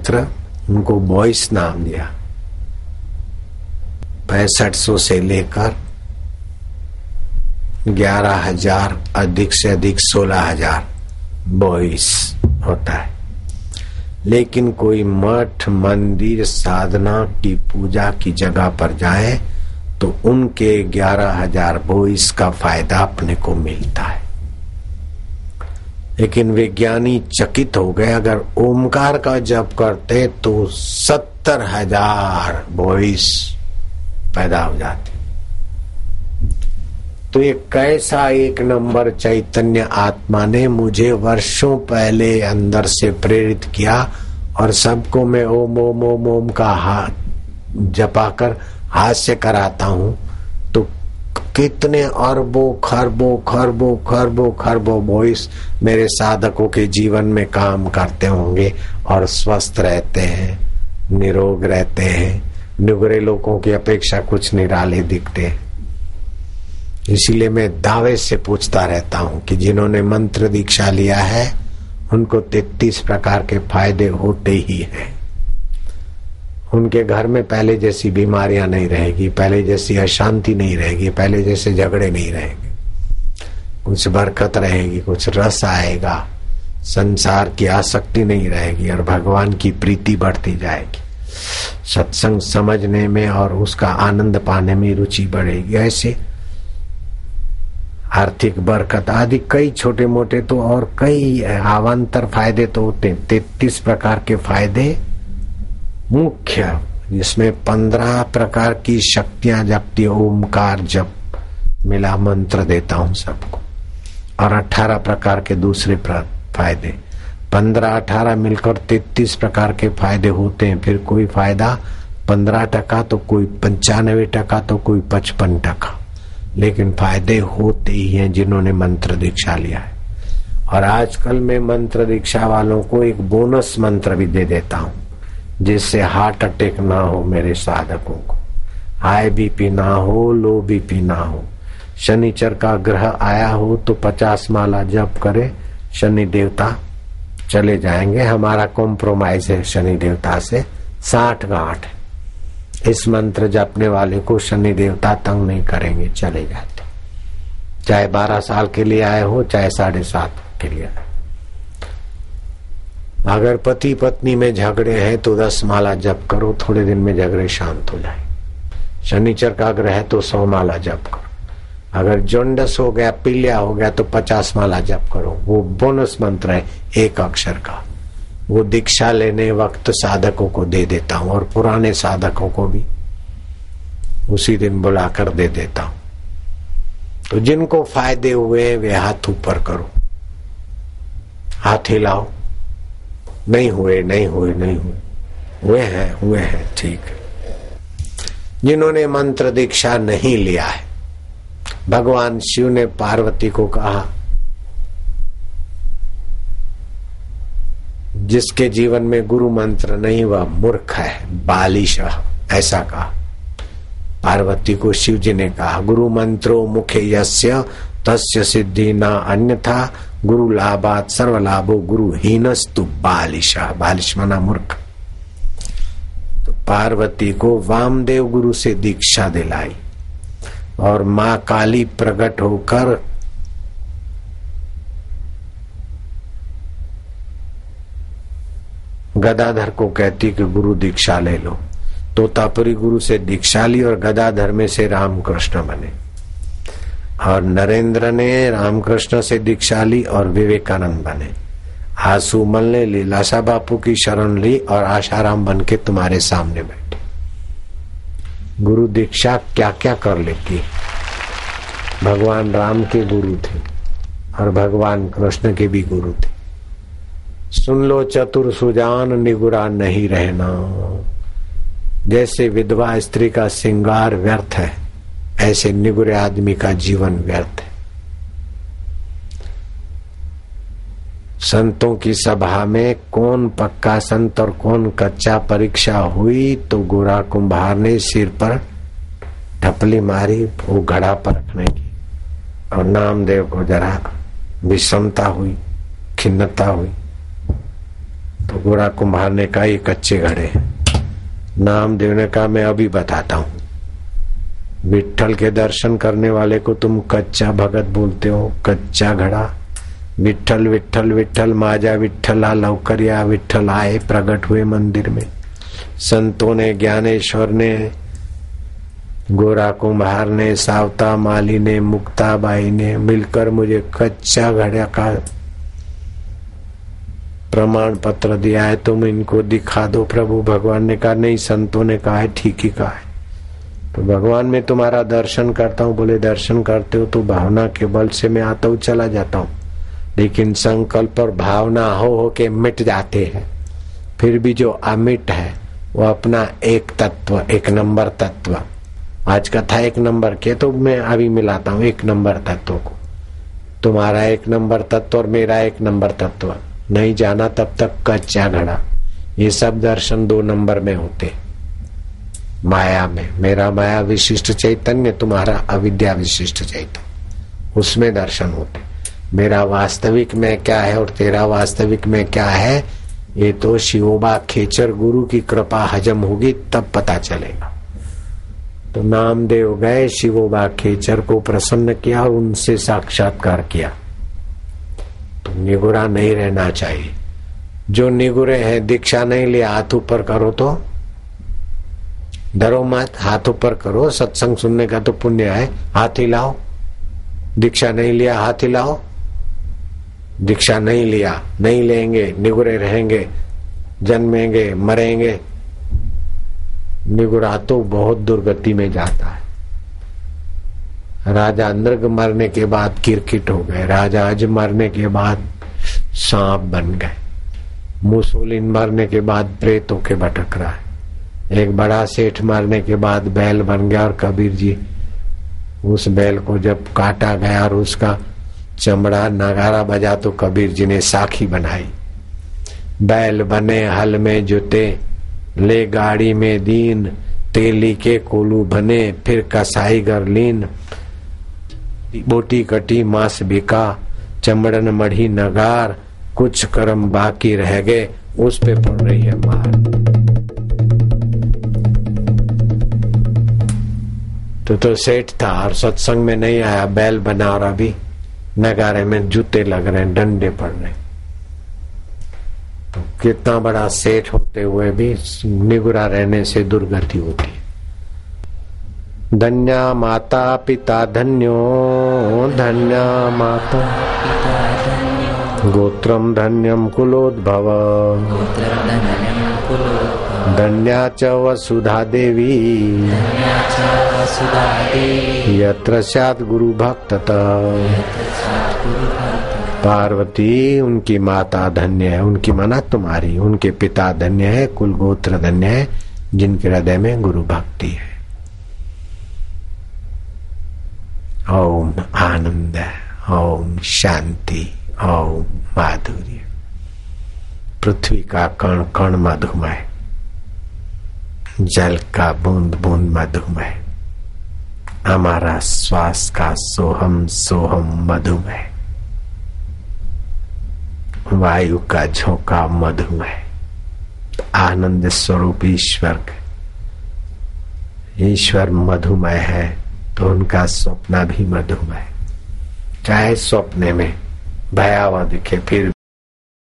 मंत्र, उनको बॉयस नाम दिया। 6500 से लेकर 11,000 अधिक से अधिक 16,000 बॉयस होता है। लेकिन कोई मठ मंदिर साधना की पूजा की जगह पर जाए तो उनके 11,000 बॉयस का फायदा अपने को मिलता है। लेकिन विज्ञानी चकित हो गए, अगर ओमकार का जप करते तो 70,000 बॉयस पैदा हो जाते। तो ये कैसा एक नंबर चैतन्य आत्मा ने मुझे वर्षों पहले अंदर से प्रेरित किया, और सबको मैं ओम ओम ओम ओम का जपा कर हास्य कराता हूं, तो कितने अरबों खरबों खरबों खरबों खरबों बॉयस मेरे साधकों के जीवन में काम करते होंगे और स्वस्थ रहते हैं, निरोग रहते हैं, निगरे लोगों की अपेक्षा कुछ निराले दिखते हैं। इसीलिए मैं दावे से पूछता रहता हूं कि जिन्होंने मंत्र दीक्षा लिया है उनको 33 प्रकार के फायदे होते ही हैं। उनके घर में पहले जैसी बीमारियां नहीं रहेगी, पहले जैसी अशांति नहीं रहेगी, पहले जैसे झगड़े नहीं रहेंगे, कुछ बरकत रहेगी, कुछ रस आएगा, संसार की आसक्ति नहीं रहेगी और भगवान की प्रीति बढ़ती जाएगी। सत्संग समझने में और उसका आनंद पाने में रुचि बढ़ेगी। ऐसे आर्थिक बरकत आदि कई छोटे मोटे तो और कई अवान्तर फायदे तो होते हैं। 33 प्रकार के फायदे मुख्य, जिसमें 15 प्रकार की शक्तियां जपती, ओमकार जप मिला मंत्र देता हूं सबको, और 18 प्रकार के दूसरे फायदे। 15-18 मिलकर 33 प्रकार के फायदे होते हैं। फिर कोई फायदा 15% तो कोई 95%, तो कोई 55%, लेकिन फायदे होते ही हैं जिन्होंने मंत्र दीक्षा लिया है। और आजकल मैं मंत्र दीक्षा वालों को एक बोनस मंत्र भी दे देता हूं, जिससे हार्ट अटैक ना हो मेरे साधकों को, हाई बीपी ना हो, लो बीपी ना हो। शनिचर का ग्रह आया हो तो 50 माला जप करे, शनि देवता चले जाएंगे। हमारा कॉम्प्रोमाइज है शनि देवता से, 60-गांठ है। इस मंत्र जपने वाले को शनि देवता तंग नहीं करेंगे, चले जाते, चाहे 12 साल के लिए आए हो, चाहे 7.5 के लिए। अगर पति पत्नी में झगड़े हैं तो 10 माला जप करो, थोड़े दिन में झगड़े शांत हो जाए। शनिचर का ग्रह है तो 100 माला जप करो। अगर जॉन्डस हो गया, पीलिया हो गया तो 50 माला जप करो। वो बोनस मंत्र है 1 अक्षर का, वो दीक्षा लेने वक्त साधकों को दे देता हूं, और पुराने साधकों को भी उसी दिन बुलाकर दे देता हूं। तो जिनको फायदे हुए वे हाथ ऊपर करो, हाथ हिलाओ। नहीं हुए नहीं हुए नहीं हुए, हुए हैं ठीक है। जिन्होंने मंत्र दीक्षा नहीं लिया है, भगवान शिव ने पार्वती को कहा, जिसके जीवन में गुरु मंत्र नहीं वह मूर्ख है, बालिश, ऐसा कहा। पार्वती को शिव जी ने कहा, गुरु मंत्रो मुखे यस्य तस्य सिद्धि न अन्यथा, गुरु लाभात सर्व लाभो गुरु हीनस्तु बालिश। बालिश माना मूर्ख। तो पार्वती को वामदेव गुरु से दीक्षा दिलाई, और मां काली प्रकट होकर गदाधर को कहती कि गुरु दीक्षा ले लो। तोतापुरी गुरु से दीक्षा ली और गदाधर में से रामकृष्ण बने, और नरेंद्र ने रामकृष्ण से दीक्षा ली और विवेकानंद बने। आसुमल ने लीलाशाह बापू की शरण ली और आशाराम बन के तुम्हारे सामने बैठे। गुरु दीक्षा क्या क्या कर लेती। भगवान राम के गुरु थे और भगवान कृष्ण के भी गुरु थे। सुन लो चतुर सुजान निगुरा नहीं रहना। जैसे विधवा स्त्री का श्रृंगार व्यर्थ है, ऐसे निगुरे आदमी का जीवन व्यर्थ है। संतों की सभा में कौन पक्का संत और कौन कच्चा परीक्षा हुई तो गोरा कुंभार ने सिर पर ढपली मारी वो घड़ा पर रखने की, और नामदेव को जरा विषमता हुई, खिन्नता हुई। तो गोरा कुम्हार ने कहा ये कच्चे घड़े। नामदेव ने कहा मैं अभी बताता हूँ। विट्ठल के दर्शन करने वाले को तुम कच्चा भगत बोलते हो, कच्चा घड़ा। विट्ठल विट्ठल विट्ठल माजा विट्ठला लवकरिया विट्ठल आए प्रकट हुए मंदिर में। संतों ने, ज्ञानेश्वर ने, गोरा कुम्हार ने, सावता माली ने, मुक्ताबाई ने मिलकर मुझे कच्चा घड़ा का प्रमाण पत्र दिया है, तुम इनको दिखा दो। प्रभु भगवान ने कहा नहीं, संतों ने कहा है, ठीक ही कहा है। तो भगवान मैं तुम्हारा दर्शन करता हूँ। बोले दर्शन करते हो तो भावना के बल से मैं आता हूँ, चला जाता हूँ, लेकिन संकल्प और भावना हो के मिट जाते हैं। फिर भी जो अमिट है वो अपना एक तत्व, एक नंबर तत्व, आज कथा एक नंबर के, तो मैं अभी मिलाता हूँ एक नंबर तत्व को। तुम्हारा एक नंबर तत्व और मेरा एक नंबर तत्व नहीं जाना तब तक कच्चा घड़ा। ये सब दर्शन 2 नंबर में होते, माया में। मेरा माया विशिष्ट चैतन्य, तुम्हारा अविद्या विशिष्ट चैतन्य, उसमें दर्शन होते। मेरा वास्तविक में क्या है और तेरा वास्तविक में क्या है, ये तो शिवोबा खेचर गुरु की कृपा हजम होगी तब पता चलेगा। तो नामदेव गए, शिवोबा खेचर को प्रसन्न किया और उनसे साक्षात्कार किया। तो निगुरा नहीं रहना चाहिए। जो निगुरे हैं, दीक्षा नहीं लिया, हाथ ऊपर करो तो डरो मत, हाथ ऊपर करो। सत्संग सुनने का तो पुण्य है, हाथ हिलाओ। दीक्षा नहीं लिया, हाथ हिलाओ। दीक्षा नहीं लिया, नहीं लेंगे, निगुरे रहेंगे, जन्मेंगे, मरेंगे। निगुरा तो बहुत दुर्गति में जाता है। राजा नृग मरने के बाद किरकिट हो गए, राजा अज मरने के बाद सांप बन गए, मुसोलिन मरने के बाद प्रेत होके भटक रहा है, एक बड़ा सेठ मरने के बाद बैल बन गया। और कबीर जी उस बैल को जब काटा गया और उसका चमड़ा नगारा बजा तो कबीर जी ने साखी बनाई। बैल बने हल में जुते, ले गाड़ी में दीन, तेली के कोलू बने, फिर कसाई गरलीन। बोटी कटी मांस बिका, चमड़न मढ़ी नगार, कुछ कर्म बाकी रह गए, उस पे पड़ रही है मार। तो सेठ था और सत्संग में नहीं आया, बैल बना और अभी नगारे में जूते लग रहे हैं, डंडे पड़ रहे। तो कितना बड़ा सेठ होते हुए भी निगुरा रहने से दुर्गति होती है। धन्या माता पिता धन्यो, धन्या माता गोत्रम धन्यम कुलोद्भव, धन्या च वसुधा देवी, यत्र स्यात् गुरु भक्ततः। पार्वती उनकी माता धन्य है, उनकी माना तुम्हारी, उनके पिता धन्य है, कुल गोत्र धन्य है, जिनके हृदय में गुरु भक्ति है। ओम आनंद, ओम शांति, ओम माधुर्य। पृथ्वी का कण कण मधुमय, जल का बूंद बूंद मधुमय, हमारा श्वास का सोहम सोहम मधुमय, वायु का झोंका मधुमय। आनंद स्वरूप ईश्वर मधुमय है तो उनका स्वप्न भी मधुमय। चाहे स्वप्ने में भयावह दिखे फिर